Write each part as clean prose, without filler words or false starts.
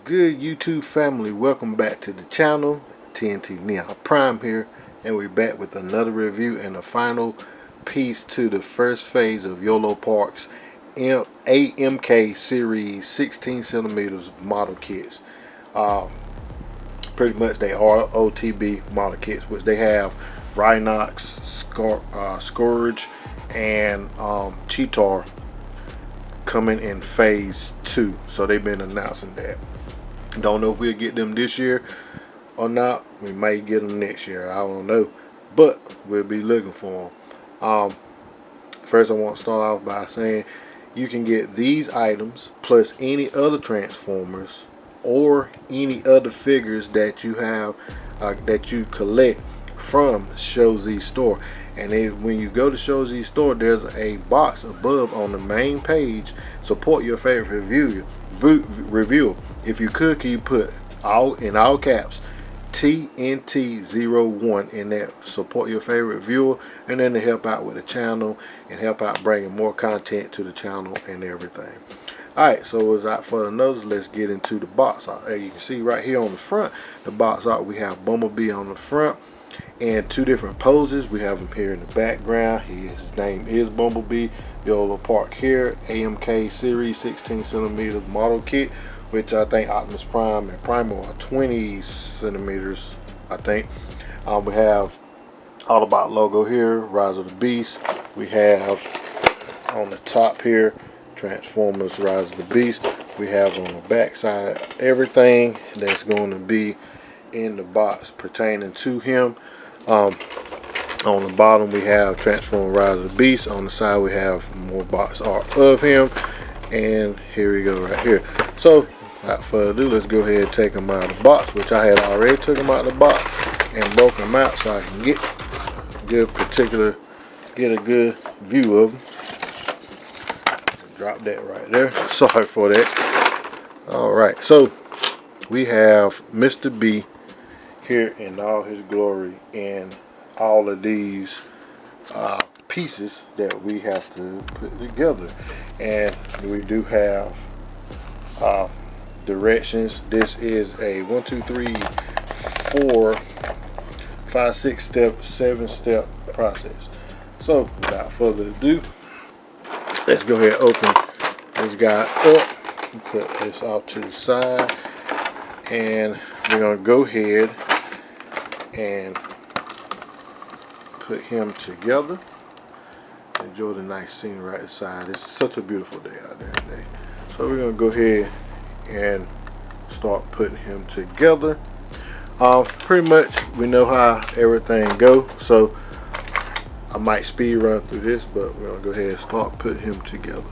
Good YouTube family? Welcome back to the channel. TNT Neon Prime here, and we're back with another review and the final piece to the first phase of Yolopark's AMK series 16 centimeters model kits. Pretty much they are OTB model kits, which they have Rhinox, Scourge, and Cheetar coming in phase 2. So they've been announcing that. Don't know if we'll get them this year or not. We might get them next year. I don't know, but we'll be looking for them. First, I want to start off by saying you can get these items plus any other Transformers or any other figures that you have that you collect from ShowZ store. And when you go to ShowZ store, there's a box above on the main page. Support your favorite reviewer. If you could, can you put in all caps TNT01 in that? Support your favorite viewer, and then to help out with the channel and help out bringing more content to the channel and everything. Alright, so without further notice, let's get into the box art. As you can see right here on the front, the box art, we have Bumblebee on the front and two different poses. We have him here in the background. His name is Bumblebee. Yolopark here, AMK series 16 centimeters model kit, which I think Optimus Prime and Primal are 20 centimeters, I think. We have Autobot logo here, Rise of the Beast. We have on the top here Transformers Rise of the Beast. We have on the back side everything that's going to be in the box pertaining to him. On the bottom we have Transformers Rise of the Beast. On the side we have more box art of him. And here we go right here. So without further ado, let's go ahead and take them out of the box, which I had already took them out of the box and broke them out so I can get a good view of them. Drop that right there. Sorry for that. Alright, so we have Mr. B here in all his glory and all of these pieces that we have to put together. And we do have directions. This is a 1, 2, 3, 4, 5, 6 step, 7 step process. So without further ado, let's go ahead and open this guy up and put this off to the side, and we're going to go ahead and put him together. Enjoy the nice scenery right inside. It's such a beautiful day out there today. So we're going to go ahead and start putting him together. Pretty much we know how everything goes, so I might speed run through this, but we're going to go ahead and start putting him together.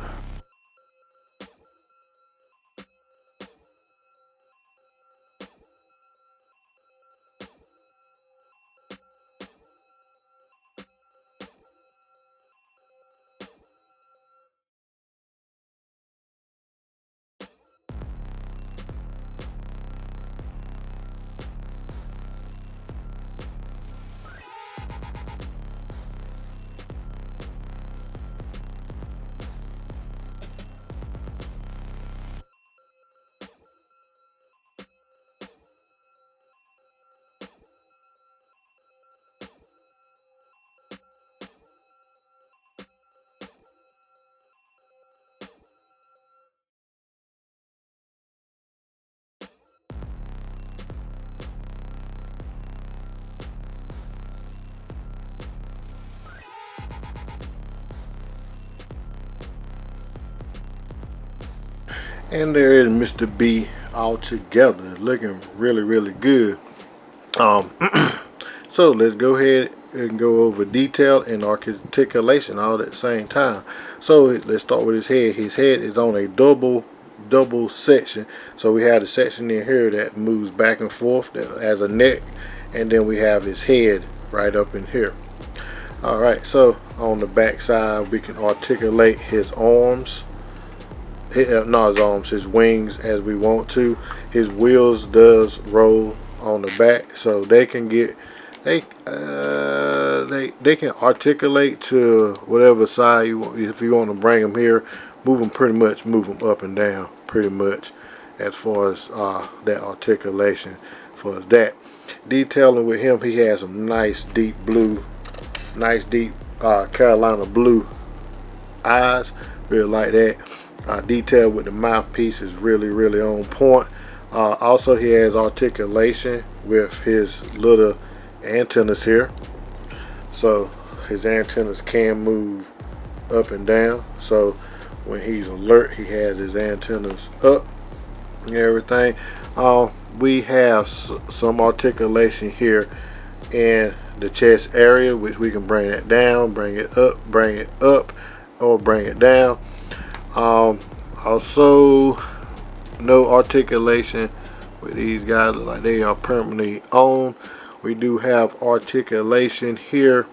And there is Mr. B all together, looking really good. So let's go ahead and go over detail and articulation all at the same time. So let's start with his head. His head is on a double section. So we have the section in here that moves back and forth that has a neck, and then we have his head right up in here. Alright, so on the back side we can articulate his arms. His wings as we want to. His wheels does roll on the back, so they can get they can articulate to whatever side you want. If you want to bring them here, move them up and down pretty much as far as that articulation. For that detailing with him, he has some nice deep blue, Carolina blue eyes. Really like that. Detail with the mouthpiece is really on point. Also, he has articulation with his little antennas here, so his antennas can move up and down. So when he's alert, he has his antennas up and everything. We have some articulation here in the chest area, which we can bring it down, bring it up, or bring it down. Also, no articulation with these guys. Look like they are permanently on. We do have articulation here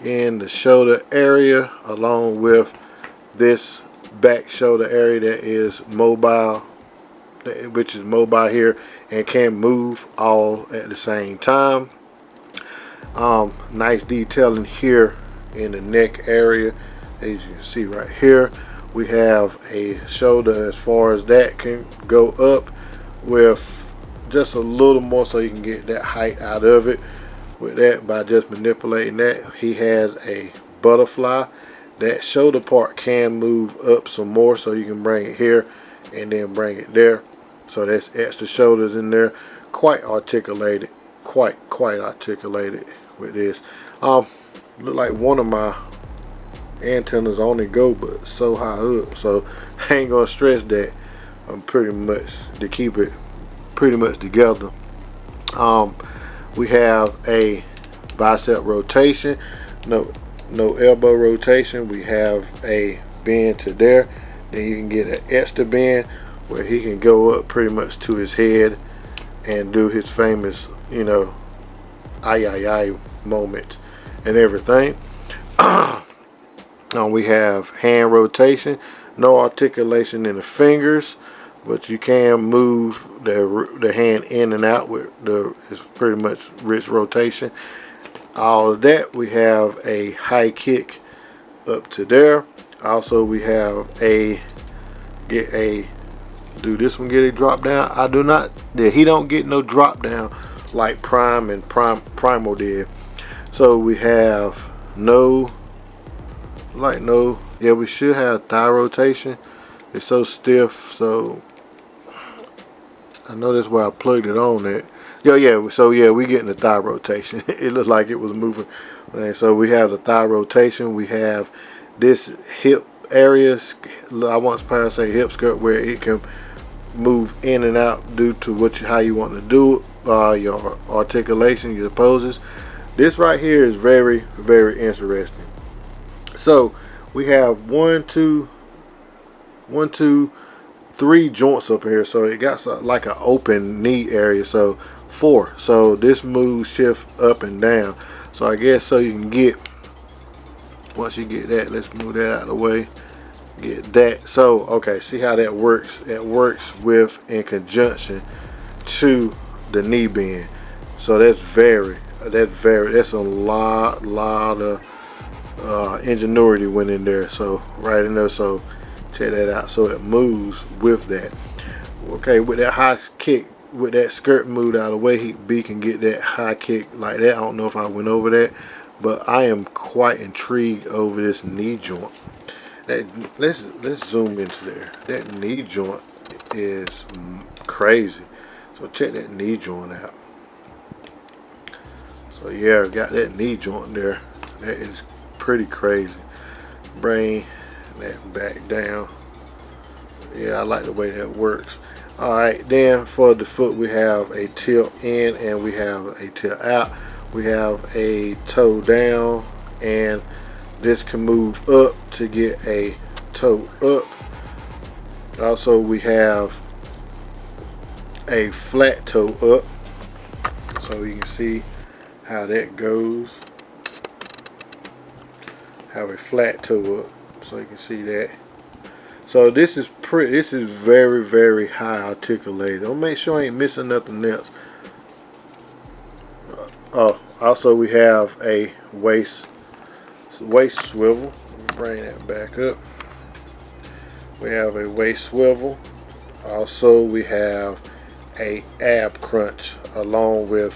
in the shoulder area, along with this back shoulder area that is mobile, which is mobile here and can move all at the same time. Nice detailing here in the neck area. As you can see right here, we have a shoulder as far as that can go up with just a little more, so you can get that height out of it with that by just manipulating that. He has a butterfly. That shoulder part can move up some more, so you can bring it here and then bring it there. So that's extra shoulders in there. Quite articulated, quite articulated with this. Look like one of my antennas only go but so high up, so I ain't gonna stress that. I'm pretty much to keep it pretty much together. We have a bicep rotation, no elbow rotation. We have a bend to there. Then you can get an extra bend where he can go up pretty much to his head and do his famous, you know, ay moment and everything. We have hand rotation, no articulation in the fingers, but you can move the hand in and out with it's pretty much wrist rotation. All of that. We have a high kick up to there. Also, we have do this one get a drop down? I do not. He don't get no drop down like Primal did. So we have we should have thigh rotation. It's so stiff, so I know that's why I plugged it on there. We getting the thigh rotation. It looked like it was moving. Okay, so we have the thigh rotation. We have this hip area. I want to say hip skirt, where it can move in and out due to how you want to do it. Your articulation, your poses. This right here is very interesting. So we have 3 joints up here, so it got like an open knee area. So 4. So this moves shift up and down. So I guess so you can get, once you get that, let's move that out of the way. Get that. So okay, see how that works? It works in conjunction to the knee bend. So that's a lot of ingenuity went in there. So right in there. So check that out. So it moves with that. Okay, with that high kick, with that skirt moved out of the way, B can get that high kick like that. I don't know if I went over that, but I am quite intrigued over this knee joint. Let's zoom into there. That knee joint is crazy. So check that knee joint out. So yeah, got that knee joint there. That is pretty crazy. Bring that back down. Yeah, I like the way that works. Alright, then for the foot, we have a tilt in and we have a tilt out. We have a toe down, and this can move up to get a toe up. Also, we have a flat toe up, so you can see how that goes. Have a flat toe up, so you can see that. So this is very high articulated. I'll make sure I ain't missing nothing else. Also we have a waist swivel. Bring that back up. We have a waist swivel. Also, we have a ab crunch along with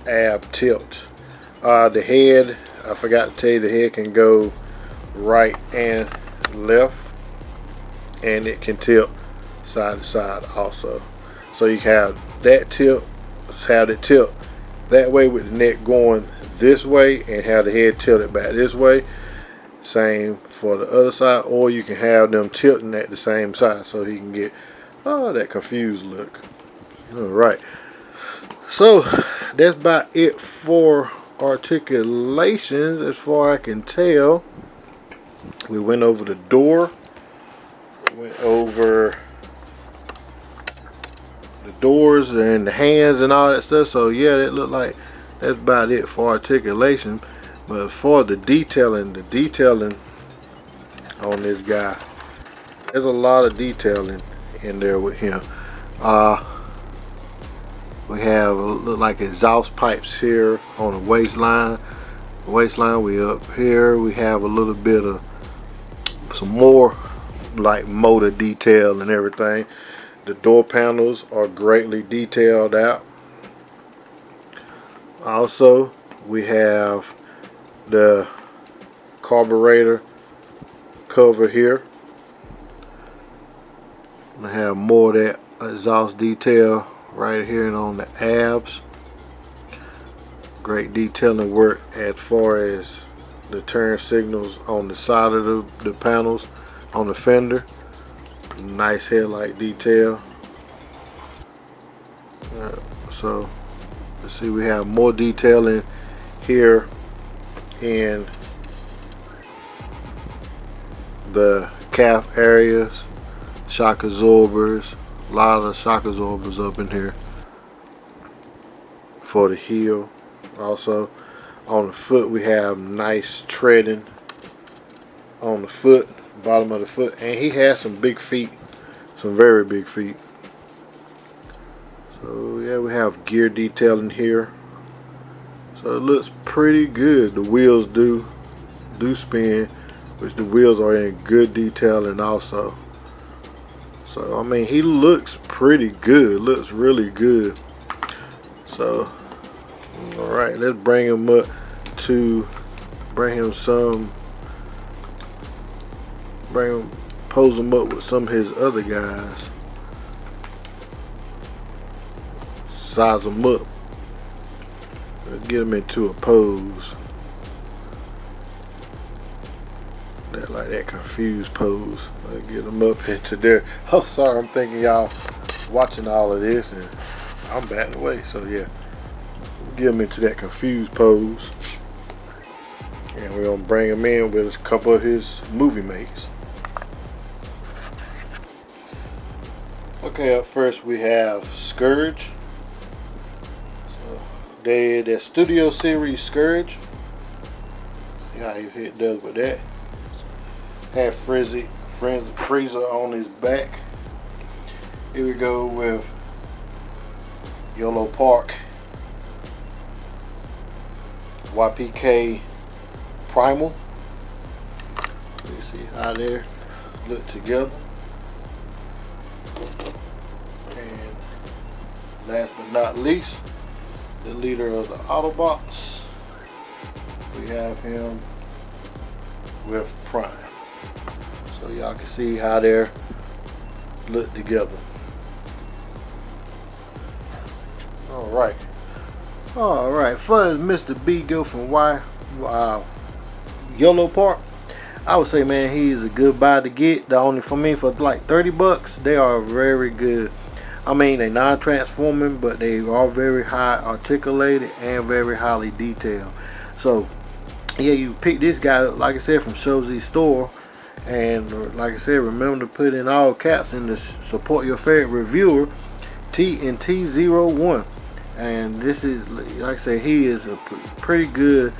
ab tilt. The head, I forgot to tell you, the head can go right and left, and it can tilt side to side also. So you have that tilt, have it tilt that way with the neck going this way, and have the head tilted back this way. Same for the other side, or you can have them tilting at the same side, so he can get that confused look. All right, so that's about it for articulations as far as I can tell. We went over the door, went over the doors and the hands and all that stuff. So yeah, that looked like that's about it for articulation. But for the detailing on this guy, there's a lot of detailing in there with him. We have look like exhaust pipes here on the waistline. We up here. We have a little bit of some more like motor detail and everything. The door panels are greatly detailed out. Also, we have the carburetor cover here. We have more of that exhaust detail right here and on the abs. Great detailing work as far as the turn signals on the side of the panels on the fender. Nice headlight detail. So let's see, we have more detailing here in the calf areas, shock absorbers, a lot of shock absorbers up in here for the heel. Also on the foot we have nice treading on the foot, bottom of the foot, and he has some big feet, some very big feet. So yeah, we have gear detailing here, so it looks pretty good. The wheels do spin, which the wheels are in good detailing also. So I mean, he looks pretty good, looks really good. So alright, let's bring him up to pose him up with some of his other guys. Size them up. Let's get him into a pose. Like that confused pose. Let's get him up into there. Oh, sorry, I'm thinking y'all watching all of this and I'm backing away. So yeah, get him into that confused pose. And we're gonna bring him in with a couple of his movie mates. Okay, up first we have Scourge. So the Studio Series Scourge. See how he does with that. Have freezer on his back. Here we go with Yolopark YPK Primal. You see how they look together. And last but not least, the leader of the Autobots. We have him with Prime. So y'all can see how they're look together. Alright, for Mr. B go from Yolopark, I would say, man, he is a good buy to get. Only for me, for like 30 bucks, they are very good. I mean, they're non-transforming, but they are very high articulated and very highly detailed. So yeah, you pick this guy up, like I said, from Showzy store. And like I said, remember to put in all caps in the support your favorite reviewer, TNT01. And this is, like I said, he is a pretty good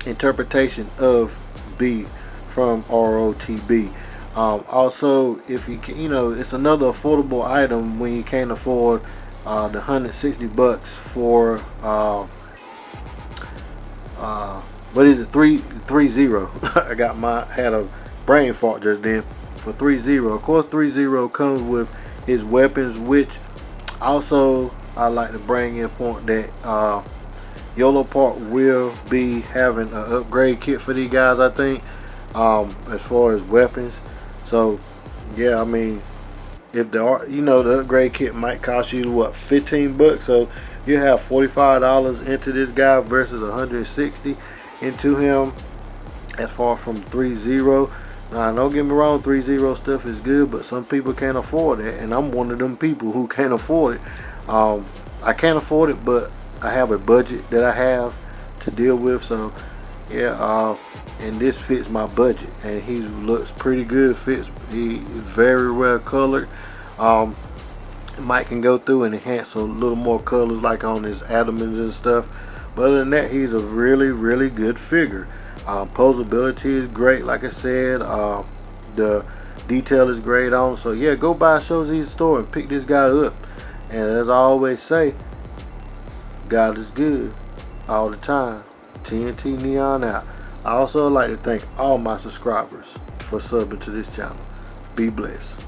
interpretation of B from ROTB. Also, if you can, it's another affordable item when you can't afford the 160 bucks for what is it, 330? I had a brain fart just then. for 3-0. Of course 3-0 comes with his weapons, which also I like to bring in point that Yolopark will be having an upgrade kit for these guys, I think, as far as weapons. So yeah, I mean, if the the upgrade kit might cost you what, 15 bucks, so you have $45 into this guy versus 160 into him as far from 3-0. Now don't get me wrong, 3-0 stuff is good, but some people can't afford it, and I'm one of them people who can't afford it. I can't afford it, but I have a budget that I have to deal with, so yeah, and this fits my budget, and he looks pretty good. He is very well colored. Mike can go through and enhance a little more colors like on his adamants and stuff, but other than that, he's a really good figure. Posability is great, like I said. The detail is great on, so yeah, go by Show's store and pick this guy up. And as I always say, God is good all the time. TNT Neon out. I also like to thank all my subscribers for subbing to this channel. Be blessed.